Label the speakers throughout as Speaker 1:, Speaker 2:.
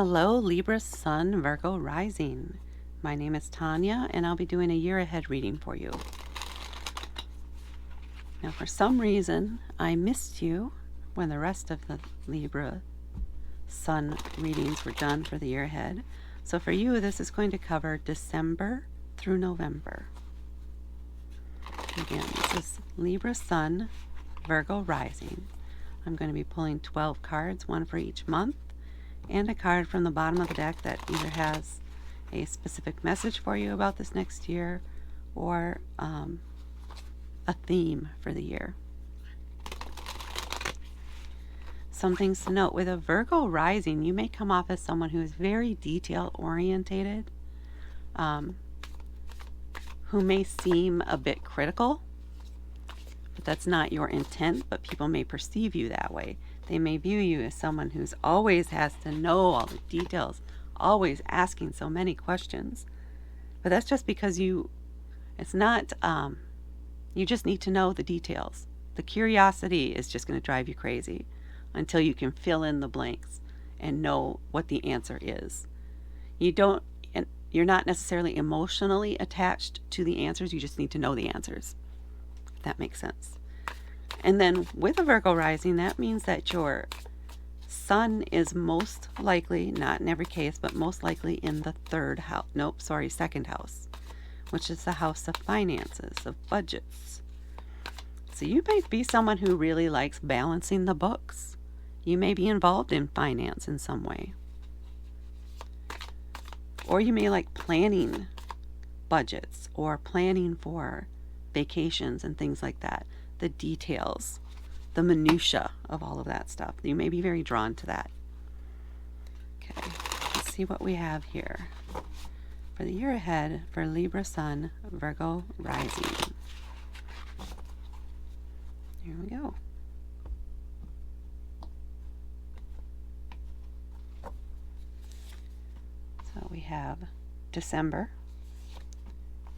Speaker 1: Hello, Libra Sun, Virgo Rising. My name is Tanya, and I'll be doing a year ahead reading for you. Now, for some reason, I missed you when the rest of the Libra Sun readings were done for the year ahead. So for you, this is going to cover December through November. Again, this is Libra Sun, Virgo Rising. I'm going to be pulling 12 cards, one for each month, and a card from the bottom of the deck that either has a specific message for you about this next year or a theme for the year. Some things to note: with a Virgo rising, you may come off as someone who is very detail orientated, who may seem a bit critical, but that's not your intent, but people may perceive you that way. They may view you as someone who's always has to know all the details, always asking so many questions. But that's just because you just need to know the details. The curiosity is just going to drive you crazy until you can fill in the blanks and know what the answer is. You're not necessarily emotionally attached to the answers, you just need to know the answers, if that makes sense. And then with a Virgo rising, that means that your sun is most likely, not in every case, but most likely in the second house, which is the house of finances, of budgets. So you might be someone who really likes balancing the books. You may be involved in finance in some way. Or you may like planning budgets or planning for vacations and things like that. The details, the minutia of all of that stuff. You may be very drawn to that. Okay, let's see what we have here for the year ahead for Libra Sun, Virgo Rising. Here we go. So we have December,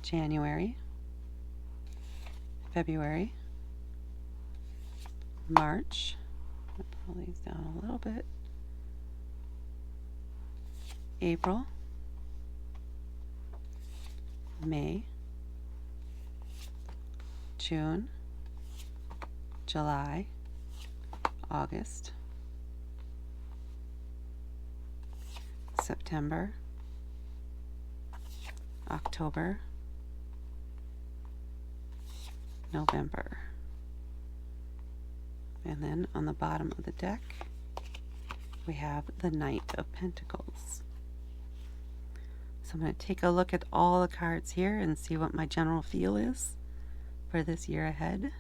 Speaker 1: January, February, March. I'll pull these down a little bit. April, May, June, July, August, September, October, November. And then on the bottom of the deck, we have the Knight of Pentacles. So I'm going to take a look at all the cards here and see what my general feel is for this year ahead.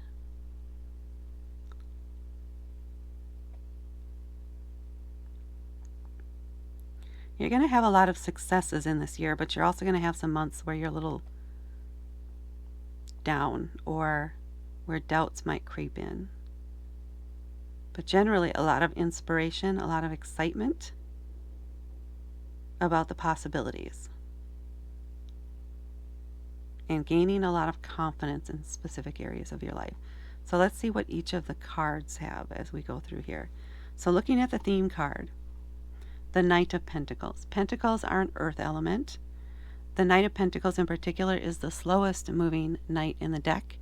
Speaker 1: You're going to have a lot of successes in this year, but you're also going to have some months where you're a little down or where doubts might creep in. But generally, a lot of inspiration, a lot of excitement about the possibilities, and gaining a lot of confidence in specific areas of your life. So let's see what each of the cards have as we go through here. So looking at the theme card, the Knight of Pentacles. Pentacles are an earth element. The Knight of Pentacles in particular is the slowest moving knight in the deck.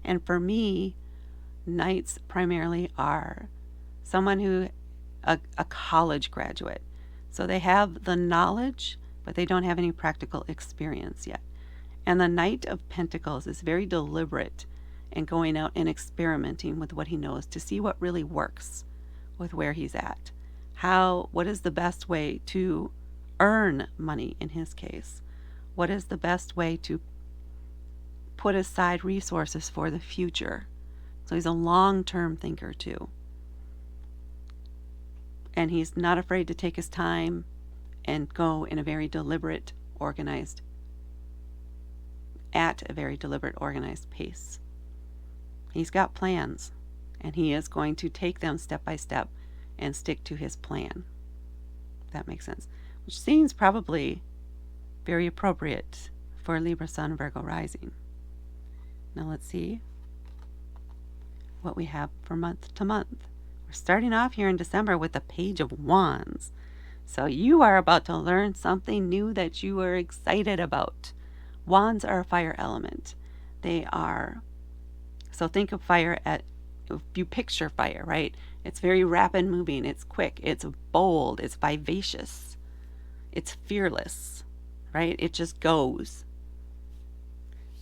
Speaker 1: And for me, knights primarily are someone who, a college graduate. So they have the knowledge, but they don't have any practical experience yet. And the Knight of Pentacles is very deliberate in going out and experimenting with what he knows to see what really works with where he's at. What is the best way to earn money in his case? What is the best way to put aside resources for the future? So he's a long-term thinker too. And he's not afraid to take his time and go in a very deliberate, organized pace. He's got plans, and he is going to take them step by step and stick to his plan. If that makes sense. Which seems probably very appropriate for Libra Sun, Virgo Rising. Now let's see what we have for month to month. We're starting off here in December with the Page of Wands. So you are about to learn something new that you are excited about. Wands are a fire element. They are, so think of fire if you picture fire, right? It's very rapid moving, it's quick, it's bold, it's vivacious, it's fearless, right? It just goes.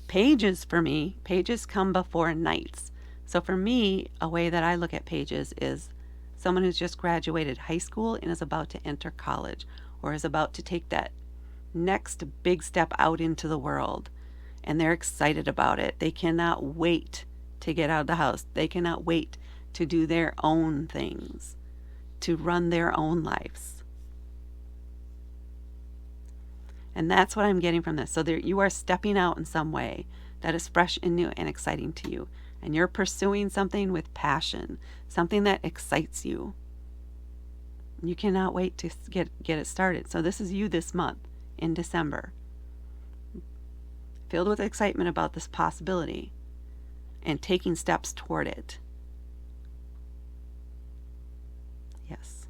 Speaker 1: Pages, for me, pages come before knights. So for me, a way that I look at pages is someone who's just graduated high school and is about to enter college, or is about to take that next big step out into the world, and they're excited about it. They cannot wait to get out of the house. They cannot wait to do their own things, to run their own lives. And that's what I'm getting from this. So there, you are stepping out in some way that is fresh and new and exciting to you. And you're pursuing something with passion, something that excites you. You cannot wait to get it started. So this is you this month in December, filled with excitement about this possibility and taking steps toward it. Yes.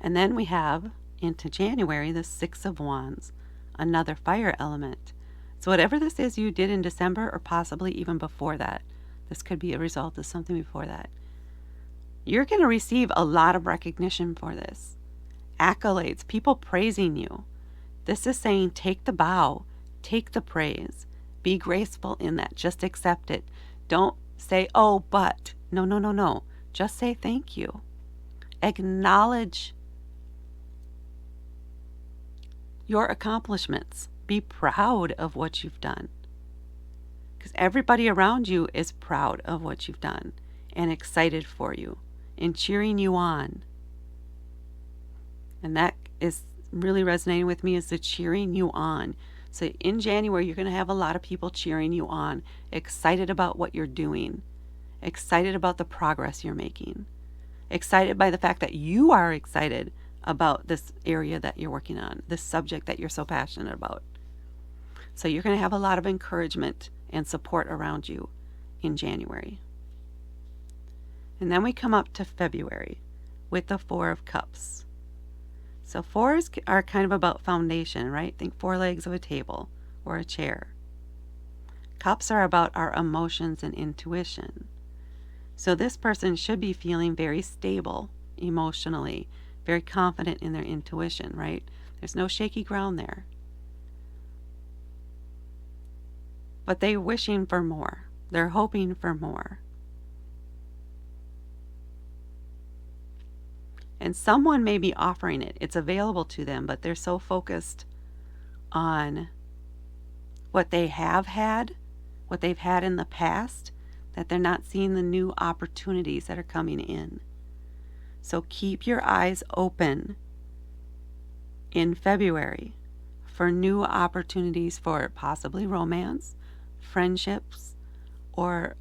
Speaker 1: And then we have into January the Six of Wands, another fire element. So whatever this is you did in December, or possibly even before that, this could be a result of something before that. You're going to receive a lot of recognition for this. Accolades, people praising you. This is saying take the bow, take the praise, be graceful in that. Just accept it. Don't say, oh, but. No, no, no, no. Just say thank you. Acknowledge your accomplishments. Be proud of what you've done. Because everybody around you is proud of what you've done and excited for you and cheering you on. And that is really resonating with me, is the cheering you on. So in January, you're going to have a lot of people cheering you on, excited about what you're doing, excited about the progress you're making, excited by the fact that you are excited about this area that you're working on, this subject that you're so passionate about. So you're going to have a lot of encouragement and support around you in January. And then we come up to February with the Four of Cups. So fours are kind of about foundation, right? Think four legs of a table or a chair. Cups are about our emotions and intuition. So this person should be feeling very stable emotionally, very confident in their intuition, right? There's no shaky ground there. But they're wishing for more. They're hoping for more. And someone may be offering it. It's available to them, but they're so focused on what they have had, what they've had in the past, that they're not seeing the new opportunities that are coming in. So keep your eyes open in February for new opportunities for possibly romance, friendships, or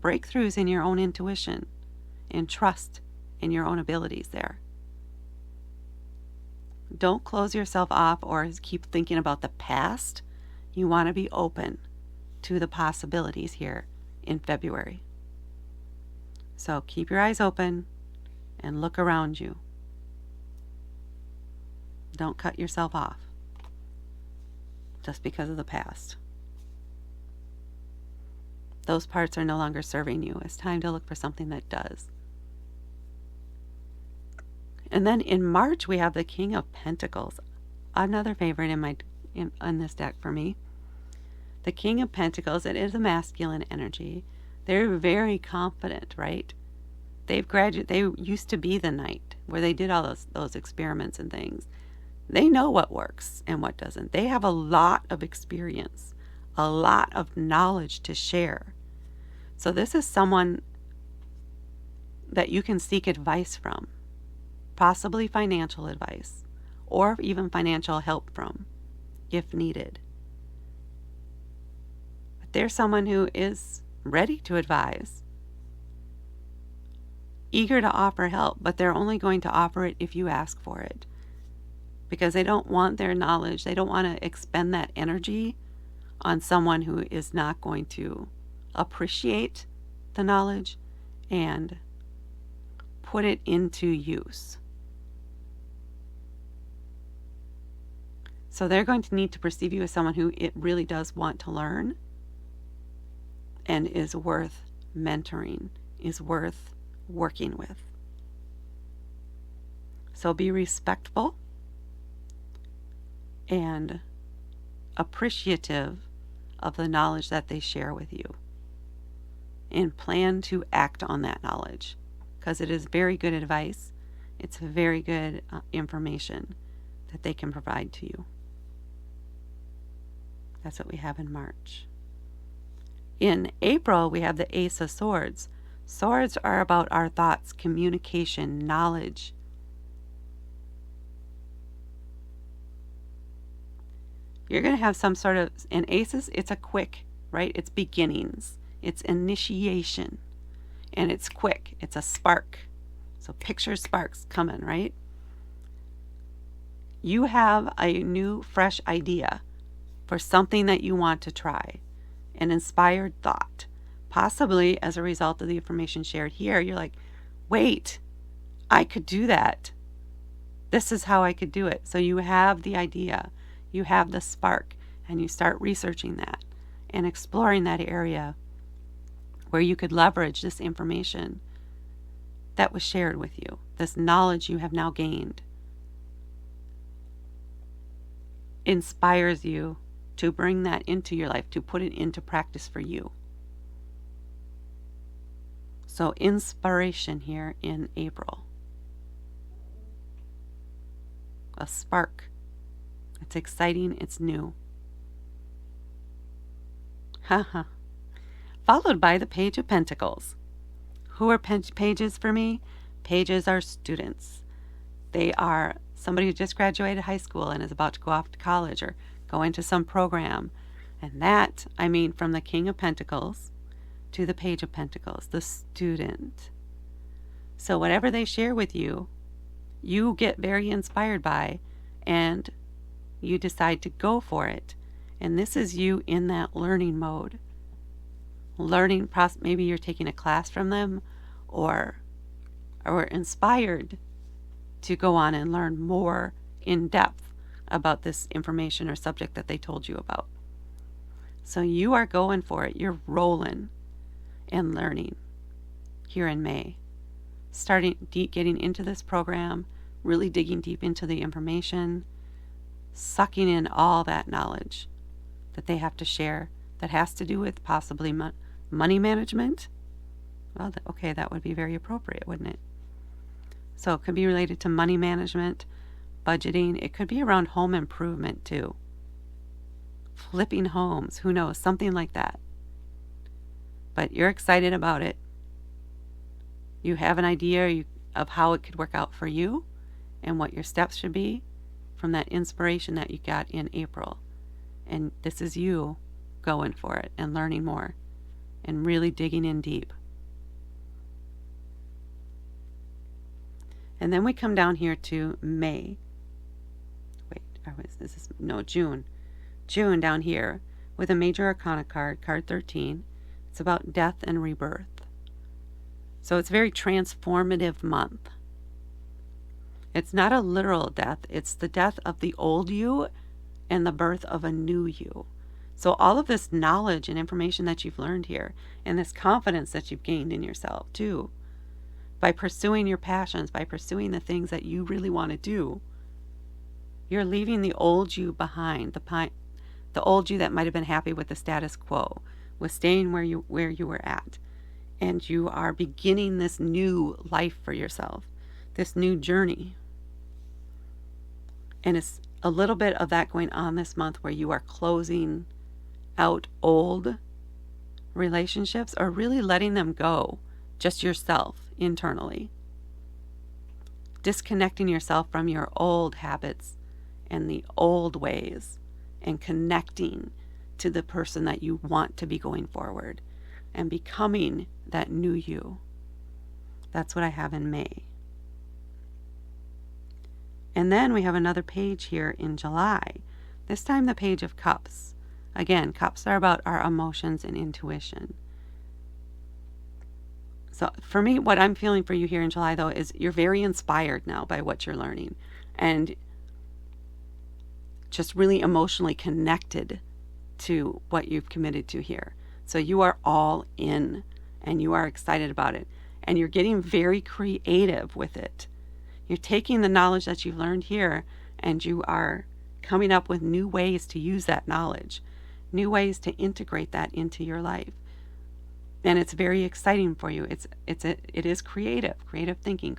Speaker 1: breakthroughs in your own intuition and trust in your own abilities there. Don't close yourself off or keep thinking about the past. You want to be open to the possibilities here in February. So keep your eyes open and look around you. Don't cut yourself off just because of the past. Those parts are no longer serving you. It's time to look for something that does. And then in March, we have the King of Pentacles, another favorite in this deck for me. The King of Pentacles, it is a masculine energy. They're very confident, right? They used to be the knight, where they did all those experiments and things. They know what works and what doesn't. They have a lot of experience, a lot of knowledge to share. So this is someone that you can seek advice from, possibly financial advice, or even financial help from, if needed. But they're someone who is ready to advise, eager to offer help, but they're only going to offer it if you ask for it, because they don't want their knowledge, they don't want to expend that energy on someone who is not going to appreciate the knowledge and put it into use. So they're going to need to perceive you as someone who it really does want to learn and is worth mentoring, is worth working with. So be respectful and appreciative of the knowledge that they share with you, and plan to act on that knowledge, because it is very good advice. It's very good information that they can provide to you. That's what we have in March. In April, we have the Ace of Swords. Swords are about our thoughts, communication, knowledge. You're going to have some sort of, in aces, it's a quick, right? It's beginnings. It's initiation. And it's quick. It's a spark. So picture sparks coming, right? You have a new, fresh idea for something that you want to try. An inspired thought. Possibly as a result of the information shared here, you're like, wait, I could do that. This is how I could do it. So you have the idea. You have the spark, and you start researching that and exploring that area where you could leverage this information that was shared with you, this knowledge you have now gained. Inspires you to bring that into your life, to put it into practice for you. So inspiration here in April. A spark. It's exciting, it's new. Haha. Followed by the Page of Pentacles. Who are pages for me? Pages are students. They are somebody who just graduated high school and is about to go off to college or go into some program. And that, I mean, from the King of Pentacles to the Page of Pentacles, the student. So whatever they share with you, you get very inspired by, and you decide to go for it. And this is you in that learning mode. Learning, maybe you're taking a class from them, or inspired to go on and learn more in depth about this information or subject that they told you about. So you are going for it. You're rolling and learning here in May. Starting deep, getting into this program, really digging deep into the information, sucking in all that knowledge that they have to share that has to do with possibly money management. Well, okay, that would be very appropriate, wouldn't it? So it could be related to money management, budgeting. It could be around home improvement too. Flipping homes, who knows, something like that. But you're excited about it. You have an idea of how it could work out for you and what your steps should be from that inspiration that you got in April. And this is you going for it and learning more and really digging in deep. And then we come down here to May. June. June down here with a major arcana card, card 13. It's about death and rebirth. So it's a very transformative month. It's not a literal death. It's the death of the old you and the birth of a new you. So all of this knowledge and information that you've learned here, and this confidence that you've gained in yourself too, by pursuing your passions, by pursuing the things that you really want to do, you're leaving the old you behind, the old you that might have been happy with the status quo, with staying where you were at. And you are beginning this new life for yourself, this new journey. And it's a little bit of that going on this month where you are closing out old relationships or really letting them go, just yourself internally. Disconnecting yourself from your old habits and the old ways and connecting to the person that you want to be going forward and becoming that new you. That's what I have in May. And then we have another page here in July. This time the Page of Cups. Again, cups are about our emotions and intuition. So for me, what I'm feeling for you here in July, though, is you're very inspired now by what you're learning and just really emotionally connected to what you've committed to here. So you are all in and you are excited about it. And you're getting very creative with it. You're taking the knowledge that you've learned here and you are coming up with new ways to use that knowledge, new ways to integrate that into your life. And it's very exciting for you. It is creative thinking,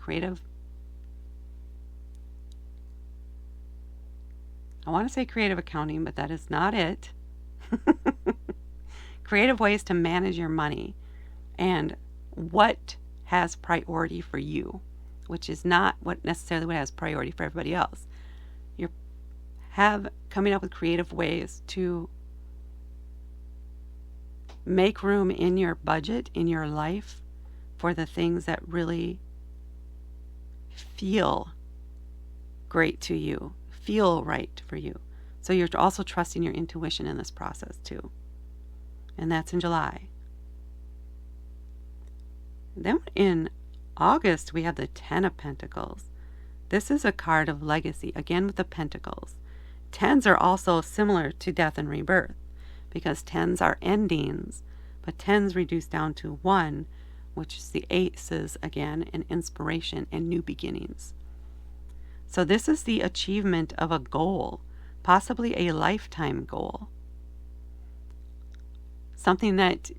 Speaker 1: I want to say creative accounting, but that is not it. Creative ways to manage your money and what has priority for you, which is not what necessarily what has priority for everybody else. You're coming up with creative ways to make room in your budget, in your life, for the things that really feel great to you, feel right for you. So you're also trusting your intuition in this process too. And that's in July. Then in August, we have the Ten of Pentacles. This is a card of legacy, again with the Pentacles. Tens are also similar to death and rebirth because tens are endings, but tens reduce down to one, which is the aces again, and inspiration and new beginnings. So this is the achievement of a goal, possibly a lifetime goal. Something that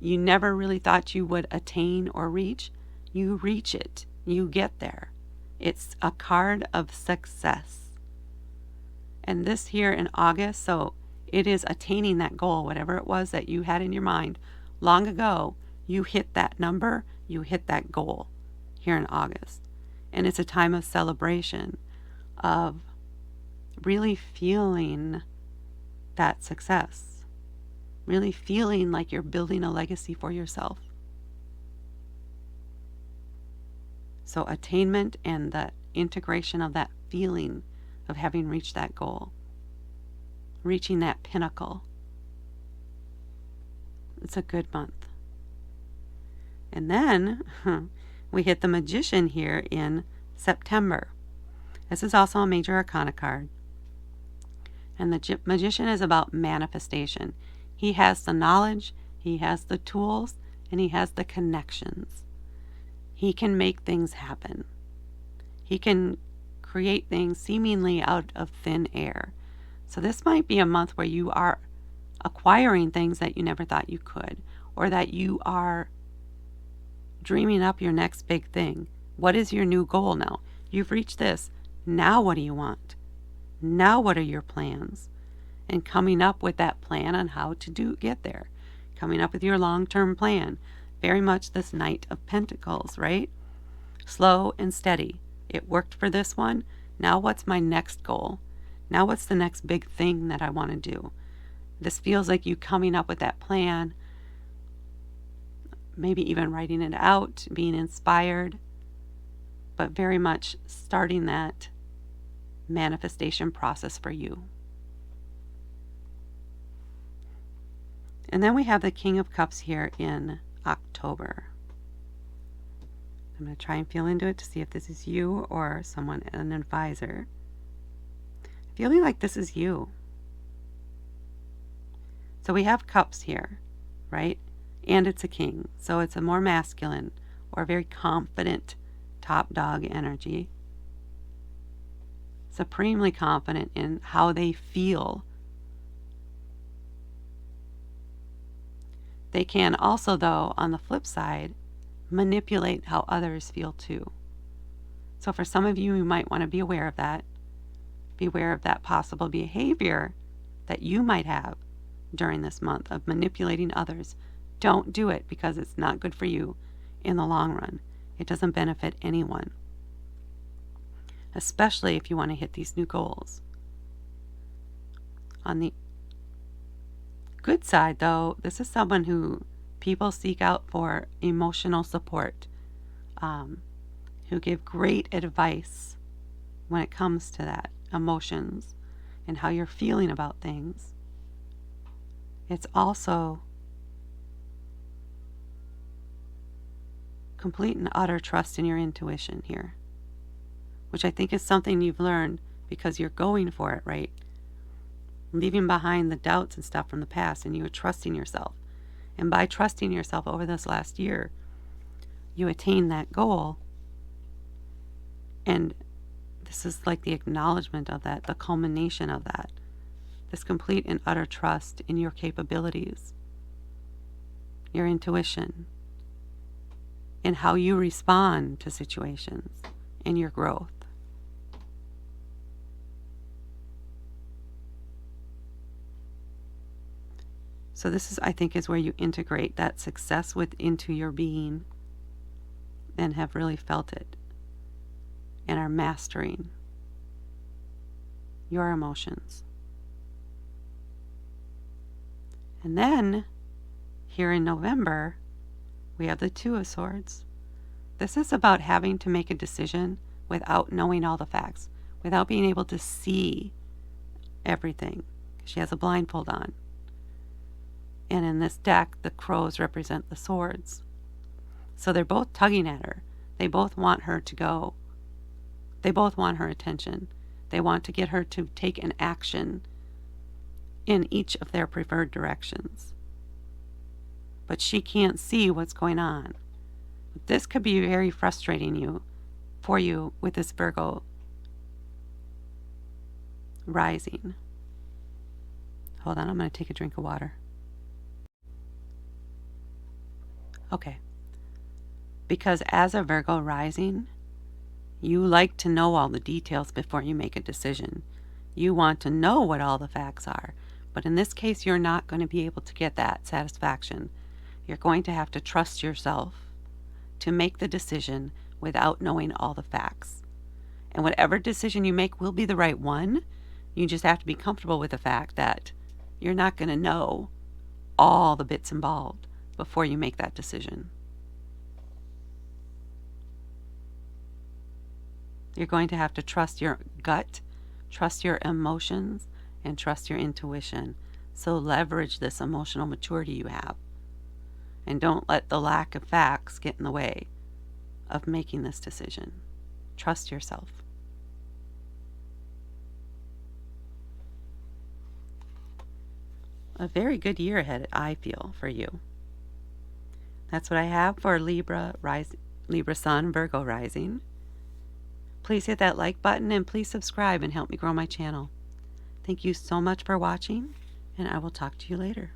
Speaker 1: you never really thought you would attain or reach. You reach it. You get there. It's a card of success. And this here in August, so it is attaining that goal, whatever it was that you had in your mind long ago. You hit that number, you hit that goal here in August. And it's a time of celebration, of really feeling that success, really feeling like you're building a legacy for yourself. So attainment and the integration of that feeling of having reached that goal, reaching that pinnacle. It's a good month. And then we hit the Magician here in September. This is also a major arcana card. And the Magician is about manifestation. He has the knowledge, he has the tools, and he has the connections. He can make things happen. He can create things seemingly out of thin air. So this might be a month where you are acquiring things that you never thought you could, or that you are dreaming up your next big thing. What is your new goal now? You've reached this. Now what do you want? Now what are your plans? And coming up with that plan on how to get there. Coming up with your long-term plan. Very much this Knight of Pentacles, right? Slow and steady. It worked for this one. Now what's my next goal? Now what's the next big thing that I want to do? This feels like you coming up with that plan, maybe even writing it out, being inspired, but very much starting that manifestation process for you. And then we have the King of Cups here in October. I'm going to try and feel into it to see if this is you or someone, an advisor. Feeling like this is you. So we have cups here, right? And it's a king. So it's a more masculine or very confident top dog energy. Supremely confident in how they feel. They can also, though, on the flip side, manipulate how others feel too. So for some of you, you might want to be aware of that. Be aware of that possible behavior that you might have during this month of manipulating others. Don't do it because it's not good for you in the long run. It doesn't benefit anyone, especially if you want to hit these new goals. On the good side, though, this is someone who people seek out for emotional support, who give great advice when it comes to that, emotions and how you're feeling about things. It's also complete and utter trust in your intuition here, which I think is something you've learned because you're going for it, right? Leaving behind the doubts and stuff from the past, and you are trusting yourself. And by trusting yourself over this last year, you attain that goal. And this is like the acknowledgement of that, the culmination of that. This complete and utter trust in your capabilities, your intuition, and how you respond to situations, and your growth. So this is, I think, is where you integrate that success into your being and have really felt it and are mastering your emotions. And then, here in November, we have the Two of Swords. This is about having to make a decision without knowing all the facts, without being able to see everything. She has a blindfold on. And in this deck, the crows represent the swords. So they're both tugging at her. They both want her to go. They both want her attention. They want to get her to take an action in each of their preferred directions. But she can't see what's going on. This could be very frustrating for you with this Virgo rising. Hold on, I'm going to take a drink of water. Okay. Because as a Virgo rising, you like to know all the details before you make a decision. You want to know what all the facts are. But in this case, you're not going to be able to get that satisfaction. You're going to have to trust yourself to make the decision without knowing all the facts. And whatever decision you make will be the right one. You just have to be comfortable with the fact that you're not going to know all the bits involved before you make that decision. You're going to have to trust your gut, trust your emotions, and trust your intuition. So leverage this emotional maturity you have. And don't let the lack of facts get in the way of making this decision. Trust yourself. A very good year ahead, I feel, for you. That's what I have for Libra Sun, Virgo Rising. Please hit that like button and please subscribe and help me grow my channel. Thank you so much for watching, and I will talk to you later.